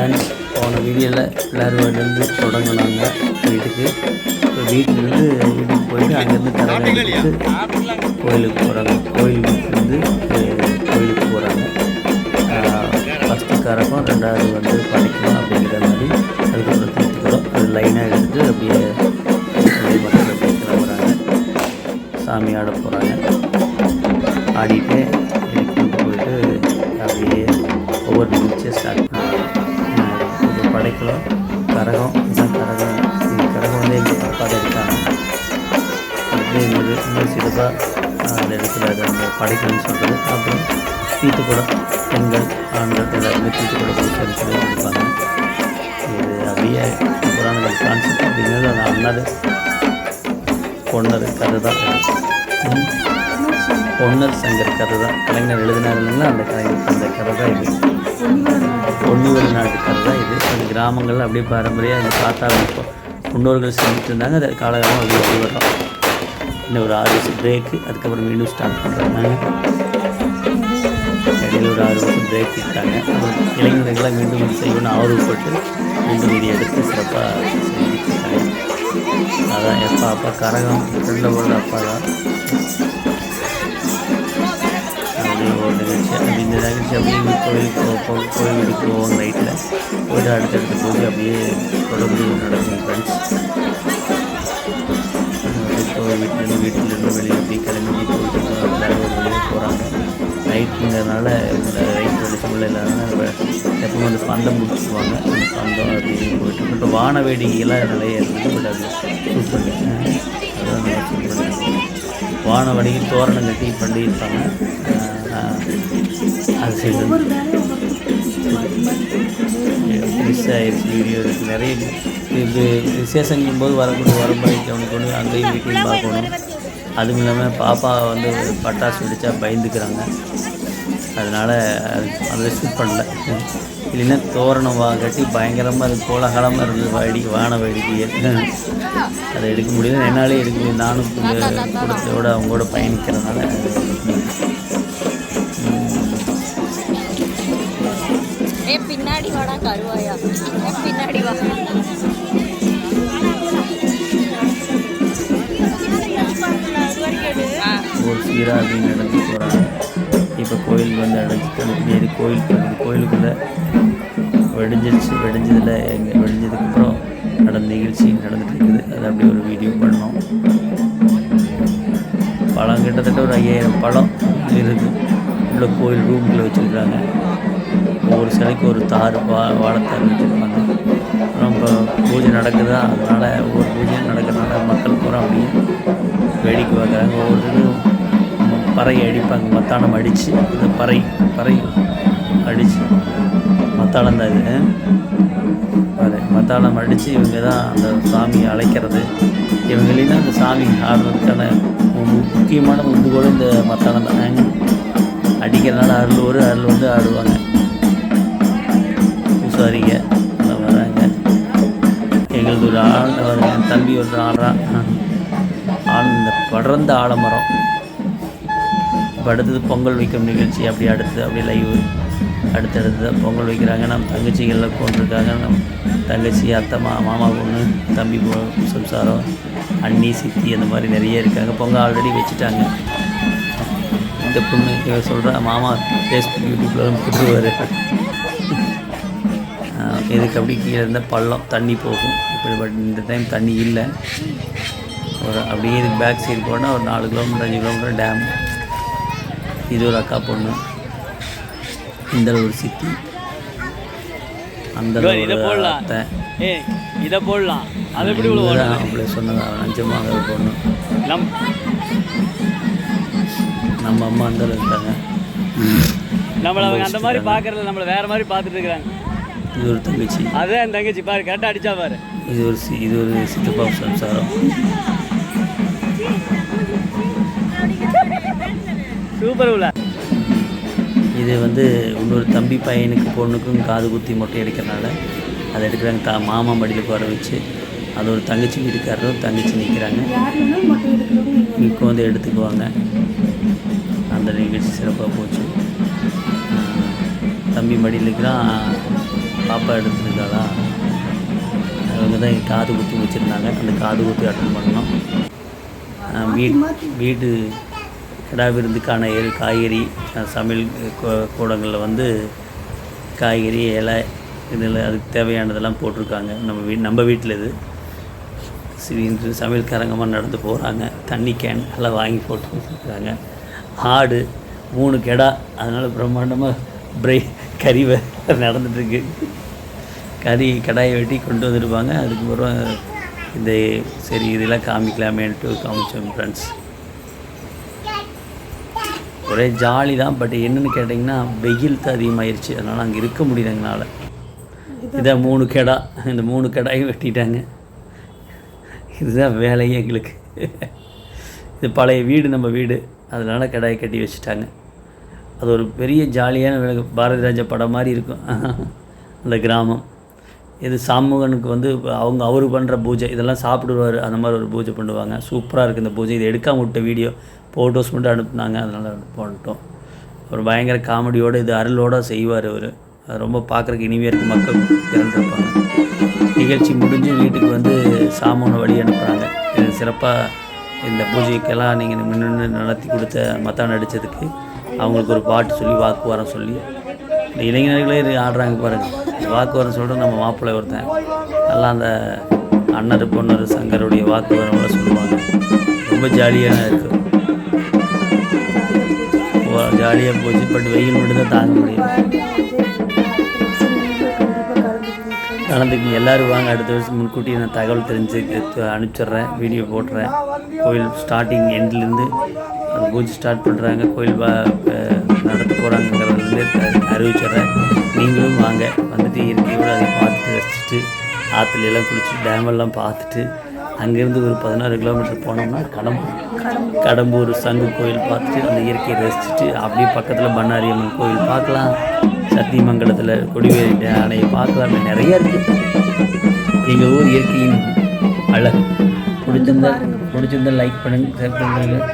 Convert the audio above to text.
Friends, போன வீடியோவில் பிள்ளையார்வாடிலேருந்து தொடங்கினாங்க வீட்டுக்கு. இப்போ வீட்டுக்கு போயிட்டு அங்கேருந்து கரகம் எடுத்துட்டு கோயிலுக்கு போகிறாங்க. கோயிலுக்கு போகிறாங்க. ஃபஸ்ட்டு கரகம், ரெண்டாவது படிக்கலாம் அப்படிங்கிற மாதிரி. அதுக்கப்புறம் தீர்த்துக்கிறோம். அது லைனாக எடுத்துகிட்டு அப்படியே மக்கள் அப்படியே கிளம்புறாங்க. சாமி ஆட போகிறாங்க. ஆடிட்டு கொண்டு போயிட்டு அப்படியே ஒவ்வொரு நிகழ்ச்சியாக ஸ்டார்ட் பண்ணுறாங்க. இப்போ படைக்கலாம் கரகம். இதுதான் கரகம். இந்த கரகம் எங்கள் பாப்பா தான் இருக்காங்க. அப்படியே இன்னும் சிறப்பாக அந்த இடத்துல அந்த படைக்கணும்னு சொல்கிறது. அப்புறம் தீர்த்துக்கூடம், பெண்கள் ஆண்கள் எல்லாருமே தீர்த்துக்கூடம் கொடுத்து சொல்லி கொடுப்பாங்க. இது அப்படியே புராணங்கள் கான்செப்ட் அப்படிங்கிறது அந்த அண்ணாது பொன்னர் கதை தான். பொன்னர் சங்கர் கதை தான். கலைஞர் எழுதினார் இல்லைங்களா, அந்த கதை தான் இது. பொன்னிவெளி நாட்டு கதை தான் இது. அந்த கிராமங்களில் அப்படியே பாரம்பரியாக இந்த தாத்தா முன்னோர்கள் செஞ்சுட்டு இருந்தாங்க. அது காலகாலம் அப்படியே வர்றோம். இன்னும் ஒரு 6 வருஷம் பிரேக்கு. அதுக்கப்புறம் மீண்டும் ஸ்டார்ட் பண்ணுறாங்க. இடையில ஒரு 6 வருஷம் பிரேக் விட்டாங்க. அப்புறம் இளைஞர்களாக மீண்டும் செய்யணும்னு ஆர்வப்பட்டு மீண்டும் இதை எடுத்து சிறப்பாக செஞ்சுருக்காங்க. அதான் எப்பா அப்பா கரகம் ஃப்ரெண்டோட அப்பா தான். அப்படியே ஒரு நிகழ்ச்சி. அப்படி இந்த நிகழ்ச்சி அப்படியே கோயிலுக்கு போவாங்க நைட்டில். போய்ட்டு அடுத்தடுத்த பூஜை அப்படியே தொடர்ந்து நடக்கும் ஃப்ரெண்ட்ஸ். வீட்டிலேருந்து வெளியே அப்படி கிளம்பி போயிட்டு வெளியே போகிறாங்க. நைட்டுங்கிறதுனால லைட் வெளிச்சமில்லை இல்லாதனால எப்பவும் பந்தம் முடிச்சுக்குவாங்க. அந்த பந்தம் அப்படின்னு போயிட்டு இப்போ வான வேடிக்கைலாம் நிறைய இருக்குது. பட் அது ஷூட் பண்ணிட்டேன். அதான் நல்லா ஷூட் பண்ணிட்டேன். வான வேடிக்கை தோரணம் கட்டி பண்ணியிருப்பாங்க. அது செய்து மிஸ் ஆயிடுச்சு. வீடியோ இருக்குது நிறைய. இது விசேஷங்கும் போது வரமுறைக்கு அவனுக்கு அங்கேயும் வீட்டையும் பார்க்கணும். அதுவும் இல்லாமல் பாப்பா பட்டாசு வெடித்தா பயந்துக்கிறாங்க. அதனால் அதில் ஷூட் பண்ணல. இல்லைன்னா தோரணம் கட்டி பயங்கரமாக இருக்குது, கோலாகலமாக இருந்தது வான வேடிக்கையை. அதை எடுக்க முடியல, என்னாலே எடுக்க முடியும். நானும் குடும்பத்தோடு அவங்களோட பயணிக்கிறதுனால பின்னாடி வாடா கருவாயா, பின்னாடி வா. ஒரு சீராக அப்படின்னு நடந்து போகிறாங்க. இப்போ கோயில் அடைஞ்சிட்டு கோயிலுக்குள்ளே வெடிஞ்சதில் வெடிஞ்சதுக்கப்புறம் நடந்த நிகழ்ச்சி நடந்துட்டு இருக்குது. அது அப்படியே ஒரு வீடியோ பண்ணோம். பழம் கிட்டத்தட்ட ஒரு 5000 பழம் இருக்குது உள்ள கோயில் ரூமுக்குள்ளே வச்சுருக்காங்க. ஒவ்வொரு சிலைக்கு ஒரு வாழைத்தார் வச்சுருப்பாங்க. அப்புறம் இப்போ பூஜை நடக்குதா, அதனால் ஒவ்வொரு பூஜையும் நடக்கிறதுனால மக்கள் பூரா அப்படியே வேடிக்கை பார்க்குறாங்க. ஒவ்வொருத்தரும் பறை அடிப்பாங்க. மத்தாளம் அடித்து இந்த பறை அடித்து மத்தாளம் தான் இது. மத்தாளம் அடித்து இவங்க தான் அந்த சாமியை அழைக்கிறது. இவங்களேன்னா அந்த சாமி ஆடுறதுக்கான முக்கியமான உந்துகோடு இந்த மத்தாளம் தான். அடிக்கிறதுனால அருள் ஆடுவாங்க. பூசாரிங்க வராங்க. எங்களது ஒரு வருங்க. என் தம்பி ஒரு ஆடுறான். இந்த படர்ந்த ஆலமரம். இப்போ அடுத்தது பொங்கல் வைக்கும் நிகழ்ச்சி. அப்படியே லைவ் அடுத்தடுத்து பொங்கல் வைக்கிறாங்க. நம்ம தங்கச்சிகளில் கொண்டிருக்காங்க. நம்ம தங்கச்சி, அத்தை, மாமா பொண்ணு, தம்பி சம்சாரம், அண்ணி, சித்தி, அந்த மாதிரி நிறைய இருக்காங்க. பொங்கல் ஆல்ரெடி வச்சுட்டாங்க. இந்த பொண்ணு சொல்கிறா, மாமா ஃபேஸ்புக் யூடியூப்பில் போட்டுருவார். இதுக்கு அப்படி கீழே இருந்தால் பள்ளம் தண்ணி போகும். இப்படி பட் இந்த டைம் தண்ணி இல்லை. அப்படியே இதுக்கு பேக் சைடு போனால் ஒரு 4 கிலோமீட்டர் 5 கிலோமீட்டர் டேம். இது ஒரு அக்கா பொண்ணு, இந்த ஒரு சித்தி, அந்த அத்தை. இதை போடலாம். அது எப்படி அப்படி சொன்னதா நிஜமாக பொண்ணு. நம்ம அம்மா அந்த இருக்காங்க. நம்மளை அவங்க அந்த மாதிரி பார்க்கறதுல நம்மளை வேறு மாதிரி பார்த்துட்டு இருக்கிறாங்க. இது ஒரு தங்கச்சி. அதான் என் தங்கச்சி பாரு, கரெக்டாக அடித்தா பாரு. இது ஒரு சித்தப்பா சம்சாரம். சூப்பர் உள்ள. இது இன்னொரு தம்பி பையனுக்கு பொண்ணுக்கும் காது குத்தி மொட்டை எடுக்கிறனால அதை எடுக்கிறாங்க. மாமா மடியில் வர வச்சு அது ஒரு தங்கச்சி வீட்டுக்காரரும் தங்கச்சி நிற்கிறாங்க. இப்போ எடுத்துக்குவாங்க. அந்த நிகழ்ச்சி சிறப்பாக போச்சு. தம்பி மடியில் இருக்கிறான். பாப்பா எடுத்து தான் காது குத்தி வச்சுருந்தாங்க. அந்த காது குத்தி அட்டன் பண்ணோம். வீட்டு கிடா விருந்துக்கான காய்கறி சமையல் கூடங்களில் வந்து காய்கறி இலை இதில் அதுக்கு தேவையானதெல்லாம் போட்டிருக்காங்க. நம்ம வீட்டில் இது சிலிண்டரு சமையல்காரங்கமாக நடந்து போகிறாங்க. தண்ணி கேன் எல்லாம் வாங்கி போட்டுருக்காங்க. ஆடு 3 கெடா, அதனால் பிரம்மாண்டமாக கறி நடந்துட்டுருக்கு. கடாயை வெட்டி கொண்டு வந்துருப்பாங்க. அதுக்கப்புறம் இந்த சரி இதெல்லாம் காமிக்கலாமேன்ட்டு காமிச்சோம் ஃப்ரெண்ட்ஸ். ஒரே ஜாலி தான். பட் என்னென்னு கேட்டிங்கன்னா வெயில் தான் அதிகமாகிடுச்சு. அதனால் அங்கே இருக்க முடியல எங்களால். இதை 3 கெடா, இந்த 3 கடாயும் வெட்டிட்டாங்க. இதுதான் வேலையே எங்களுக்கு. இது பழைய வீடு, நம்ம வீடு, அதனால் கடாயை கட்டி வச்சுட்டாங்க. அது ஒரு பெரிய ஜாலியான வேலை. பாரதி ராஜா படம் மாதிரி இருக்கும் அந்த கிராமம். இது சாமுகனுக்கு வந்து அவர் பண்ணுற பூஜை இதெல்லாம் சாப்பிடுவார். அந்த மாதிரி ஒரு பூஜை பண்ணுவாங்க. சூப்பராக இருக்குது இந்த பூஜை. இது எடுக்காம விட்ட வீடியோ, ஃபோட்டோஸ் மட்டும் அனுப்புனாங்க, அதனால் போட்டோம். ஒரு பயங்கர காமெடியோடு இது அருளோடு செய்வார் அவர். அது ரொம்ப பார்க்குறக்கு இனிமையாக இருக்குது. மக்கள் திறந்துருப்பாங்க. நிகழ்ச்சி முடிஞ்சு வீட்டுக்கு வந்து சாமனை வழி அனுப்புகிறாங்க. இது சிறப்பாக இந்த பூஜைக்கெல்லாம் நீங்கள் முன்னு நடத்தி கொடுத்த மத்தா நடித்ததுக்கு அவங்களுக்கு ஒரு பாட்டு சொல்லி வாக்கு வரம் சொல்லி இந்த இளைஞர்களே ஆடுறாங்க பாருங்கள். வாக்கு வரம் சொல்கிற நம்ம மாப்பிள்ளை ஒருத்தன் நல்லா அந்த அண்ணர் பொண்ணர் சங்கருடைய வாக்கு வரம்லாம் சொல்லுவாங்க. ரொம்ப ஜாலியாக இருக்குது. ஜாலியாக போச்சு. பட் வெயில் மட்டும் தான் தாங்க முடியும். கலந்துக்கு எல்லோரும் வாங்க. அடுத்த வருஷம் முன்கூட்டி நான் தகவல் தெரிஞ்சு அனுப்பிச்சிட்றேன், வீடியோ போட்டுறேன். கோயில் ஸ்டார்டிங் எண்ட்லேருந்து அந்த பூஜை ஸ்டார்ட் பண்ணுறாங்க, கோயில் நடத்த போகிறாங்கிறதுலேருந்து அறிவிச்சிட்றேன். நீங்களும் வாங்க, வந்துட்டு இயற்கையோடு அதை பார்த்துட்டு ரசிச்சுட்டு ஆற்றுலாம் குளிச்சுட்டு டேமெல்லாம் பார்த்துட்டு அங்கேருந்து ஒரு 16 கிலோமீட்டர் போனோம்னா கடம்பூர் சங்கு கோயில் பார்த்துட்டு அந்த இயற்கையை ரசிச்சுட்டு அப்படியே பக்கத்தில் பண்ணாரி அம்மன் கோயில் பார்க்கலாம். சத்தியமங்கலத்தில் கொடிவேரி அணையை பார்க்கலாம். நிறையா இருக்குது. எங்கள் ஊர் இயற்கையின் அழகு. பிடிச்சிருந்தா லைக் பண்ணுங்கள், ஷேர் பண்ணுங்கள்.